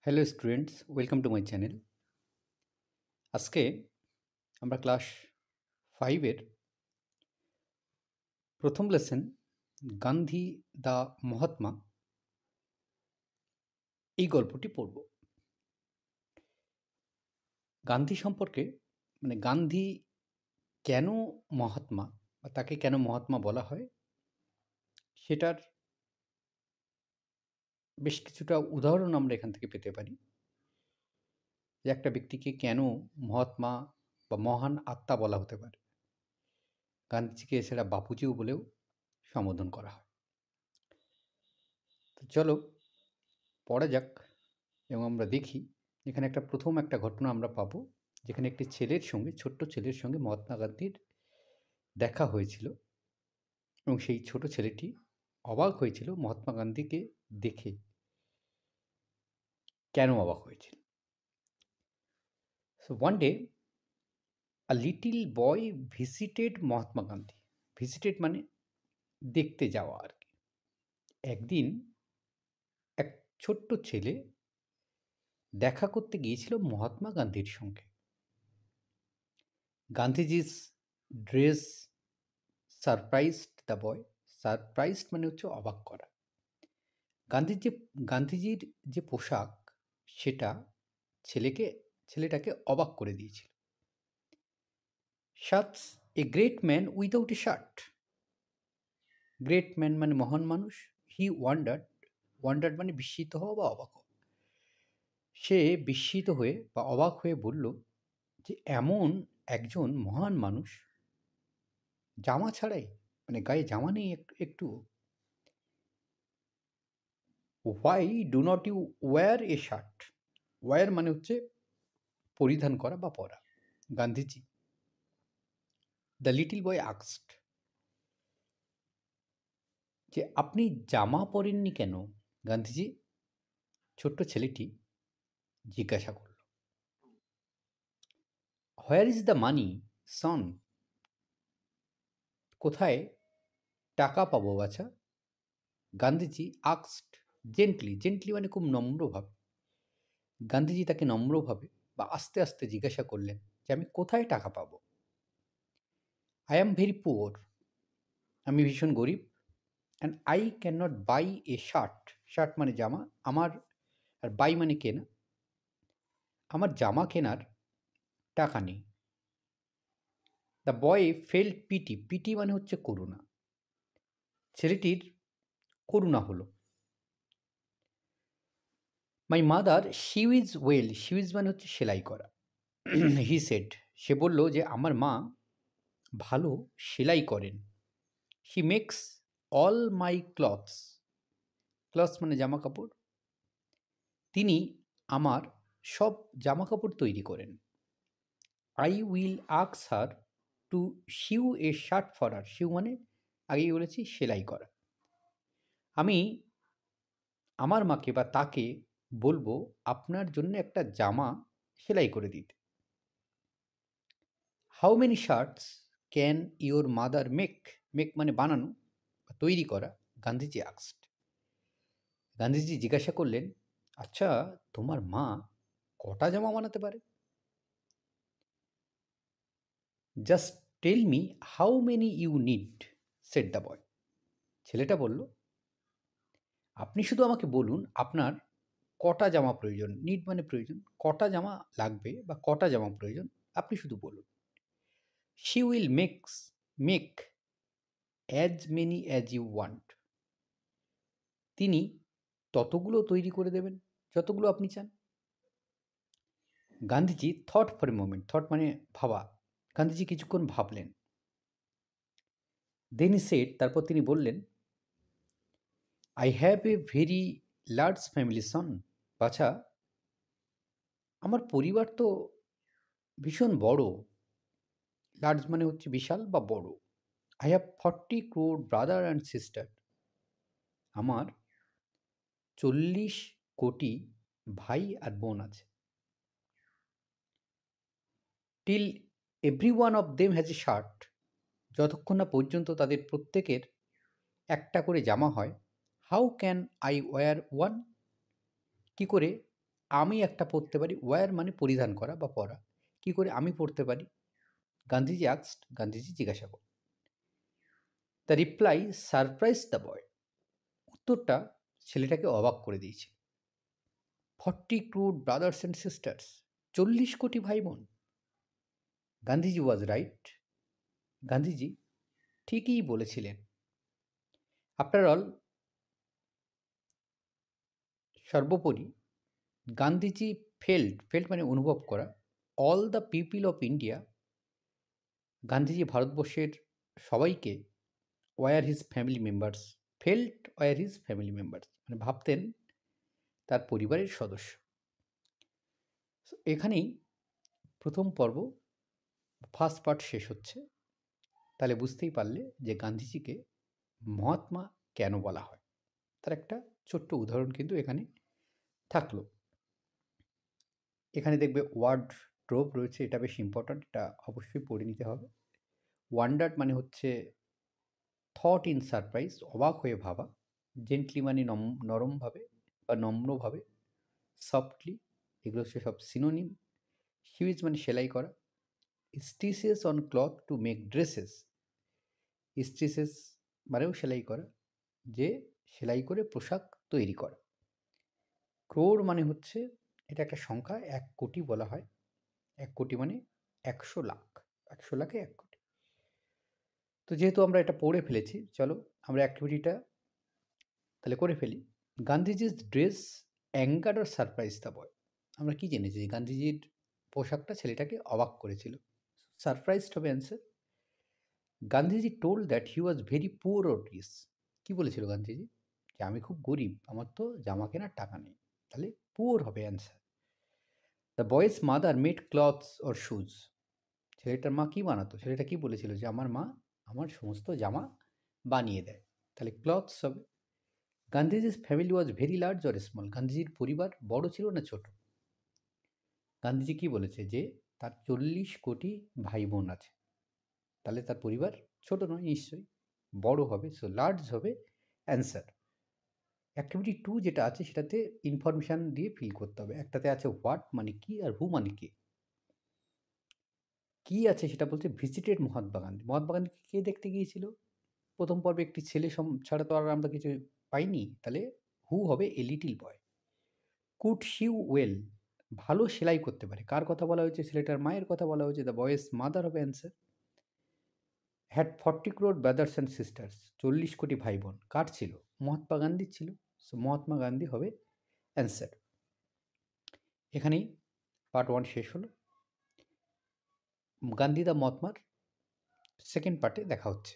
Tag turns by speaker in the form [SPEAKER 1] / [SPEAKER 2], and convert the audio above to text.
[SPEAKER 1] Hello students, welcome to my channel. আজকে আমরা class 5-এর প্রথম লেসন গান্ধী দ্য মহাত্মা এই গল্পটি পড়ব। গান্ধী সম্পর্কে গান্ধী কেন মহাত্মা বা তাকে কেন মহাত্মা বলা হয় সেটার বেশ কিছুটা উদাহরণ আমরা এখান থেকে পেতে পারি। যে একটা ব্যক্তিকে কেন মহাত্মা বা মহান আত্মা বলা হতে পারে। গান্ধীজিকে এছাড়া বাপুজিও বলেও সম্বোধন করা হয়। তো চলো পড়া যাক এবং আমরা দেখি এখানে প্রথম একটা ঘটনা আমরা পাবো, যেখানে একটি ছোট্ট ছেলের সঙ্গে মহাত্মা গান্ধীর দেখা হয়েছিল এবং সেই ছোট ছেলেটি অবাক হয়েছিল মহাত্মা গান্ধীকে দেখে। কেন অবাক হয়েছিল? So one day a little boy visited Mahatma Gandhi. Visited মানে দেখতে যাওয়া আর কি। একদিন এক ছোট্ট ছেলে দেখা করতে গিয়েছিল মহাত্মা গান্ধীর সঙ্গে। গান্ধীজির dress surprised the boy. Surprised মানে হচ্ছে অবাক করা। গান্ধীর যে গান্ধীজির যে পোশাক সেটা ছেলেটাকে অবাক করে দিয়েছিল। Such a great man without a shirt. Great man মানে মহান মানুষ। হি ওয়ান্ডার্ড মানে বিস্মিত হওয়া বা অবাক হওয়া। সে বিস্মিত হয়ে বা অবাক হয়ে বলল যে এমন একজন মহান মানুষ জামা ছাড়াই, মানে গায়ে জামা নেই একটু। Why do not you wear a shirt? Wear মানে হচ্ছে পরিধান করা বা পরা। গান্ধীজি, দ্য লিটল বয় আক্সড, যে আপনি জামা পরেননি কেন? গান্ধীজি, ছোট্ট ছেলেটি জিজ্ঞাসা করল। হোয়ার ইজ দ্য মানি সন? কোথায় টাকা পাবো বাছা? গান্ধীজি আক্সড জেন্টলি। জেন্টলি মানে খুব নম্রভাবে। গান্ধীজি তাকে নম্রভাবে বা আস্তে আস্তে জিজ্ঞাসা করলেন যে আমি কোথায় টাকা পাবো? I am very poor. আমি ভীষণ গরিব। And I can not buy a shirt. Shirt মানে জামা। আর বাই মানে কেনা। আমার জামা কেনার টাকা নেই। The boy felt pity. Pity মানে হচ্ছে করুণা। ছেলেটির করুণা হলো। My mother শিউইজ well. শিউইজ মানে হচ্ছে সেলাই করা। হি সেড, সে বলল যে আমার মা ভালো সেলাই করেন। He makes all my clothes. Clothes মানে জামা কাপড়। তিনি আমার সব জামা কাপড় তৈরি করেন। আই উইল আক্স her to sew a shirt for her. Sew মানে আগেই বলেছি সেলাই করা। আমি আমার মাকে বা তাকে বলবো আপনার জন্য একটা জামা সেলাই করে দিতে। How many shirts can your mother make? Make মানে বানানো বা তৈরি করা। গান্ধীজি আক্সড। গান্ধীজি জিজ্ঞাসা করলেন, আচ্ছা তোমার মা কটা জামা বানাতে পারে? Just tell me how many you need, said the boy. ছেলেটা বলল, আপনি শুধু আমাকে বলুন আপনার কটা জামা প্রয়োজন। নিড মানে প্রয়োজন। কটা জামা লাগবে বা কটা জামা প্রয়োজন আপনি শুধু বলুন। She will make as many as you want. তিনি ততগুলো তৈরি করে দেবেন যতগুলো আপনি চান। Gandhiji thought for a moment. Thought মানে ভাবা। গান্ধীজি কিছুক্ষণ ভাবলেন। দেন হি সেড, তারপর তিনি বললেন, I have a very large family son. বাছা, আমার পরিবার তো ভীষণ বড়। লার্জ মানে হচ্ছে বিশাল বা বড়। I have 40 crore brother and sister. আমার 40 কোটি ভাই আর বোন আছে। Till every one of them has a shirt. যতক্ষণ না পর্যন্ত তাদের প্রত্যেকের একটা করে জামা হয়। How can I wear one? কী করে আমি একটা পড়তে পারি। ওয়্যার মানে পরিধান করা বা পরা। কি করে আমি পড়তে পারি? গান্ধীজি আস্কড, গান্ধীজি জিজ্ঞাসা করলেন। The reply surprised the boy. উত্তরটা ছেলেটাকে অবাক করে দিয়েছিল। 40 crore ব্রাদার্স অ্যান্ড সিস্টার্স, 40 কোটি ভাই বোন। Gandhiji was right. গান্ধীজি ঠিকই বলেছিলেন। আফটার অল, সর্বোপরি গান্ধীজি ফেল্ট মানে অনুভব করা, all the people of India, Gandhiji ভারতবর্ষের সবাইকে were his family members, felt were his family members, মানে ভাবতেন তার পরিবারের সদস্য। এখানেই প্রথম পর্ব, ফার্স্ট পার্ট শেষ হচ্ছে। তাহলে বুঝতেই পারলে যে গান্ধীজিকে মহাত্মা কেন বলা হয়। তার একটা ছোট্ট উদাহরণ কিন্তু এখানে থাকলো। এখানে দেখবে ওয়ার্ড ড্রপ রয়েছে, এটা বেশ ইম্পর্ট্যান্ট, এটা অবশ্যই পড়ে নিতে হবে। ওয়ান্ডার্ড মানে হচ্ছে থট ইন সারপ্রাইজ, অবাক হয়ে ভাবা। জেন্টলি মানে নরমভাবে বা নম্রভাবে, সফটলি, এগুলো হচ্ছে সব সিনোনিম। হিউজ মানে সেলাই করা। Stitches on cloth to make dresses, stitches মানেও সেলাই করা, যে সেলাই করে পোশাক তৈরি করা। ক্রোর মানে হচ্ছে, এটা একটা সংখ্যা, 1 কোটি বলা হয়। 1 কোটি মানে 100 লাখ, 100 লাখে 1 কোটি। তো যেহেতু আমরা এটা পড়ে ফেলেছি, চলো আমরা অ্যাক্টিভিটিটা তাহলে করে ফেলি। গান্ধীজির ড্রেস অ্যাঙ্গার আর সারপ্রাইজ দ্য বয়। আমরা কি জেনেছি? গান্ধীজির পোশাকটা ছেলেটাকে অবাক করেছিল। সারপ্রাইজড হবে answer. Gandhiji told that he was very poor or rich. কী বলেছিল গান্ধীজি? যে আমি খুব গরিব, আমার তো জামা কেনার টাকা নেই। তাহলে পুয়ার হবে answer. The boys mother made clothes or shoes. ছেলেটার মা কী বানাতো? ছেলেটা কী বলেছিল? যে আমার মা আমার সমস্ত জামা বানিয়ে দেয়। তাহলে ক্লথস হবে। গান্ধীজির family was very large or small. গান্ধীজির পরিবার বড় ছিল না ছোট? গান্ধীজি কী বলেছে? যে তার 40 কোটি ভাই বোন আছে। তাহলে তার পরিবার ছোট নয় নিশ্চয়ই, বড় হবে। সো লার্জ হবে অ্যান্সার। অ্যাক্টিভিটি 2 যেটা আছে সেটাতে ইনফরমেশান দিয়ে ফিল করতে হবে। একটাতে আছে হোয়াট মানে কি, আর হু মানে কে। কি আছে সেটা বলছে ভিজিটেড মহাত্মা গান্ধী। মহাত্মা গান্ধী কে দেখতে গিয়েছিল? প্রথম পর্বে একটি ছেলে ছাড়া তো আর আমরা কিছু পাইনি। তাহলে হু হবে a little boy. Could sew well, ভালো সেলাই করতে পারে। কার কথা বলা হয়েছে? ছেলেটার মায়ের কথা বলা হয়েছে। দ্য বয়েজ মাদার হবে answer. Had 40 crore brothers and sisters, 40 কোটি ভাই বোন। কার ছিল? মহাত্মা গান্ধীর ছিল। সো মহাত্মা গান্ধী হবে অ্যান্সার। এখানেই পার্ট 1 শেষ হলো। গান্ধী দ্য মহাত্মার সেকেন্ড পার্টে দেখা হচ্ছে।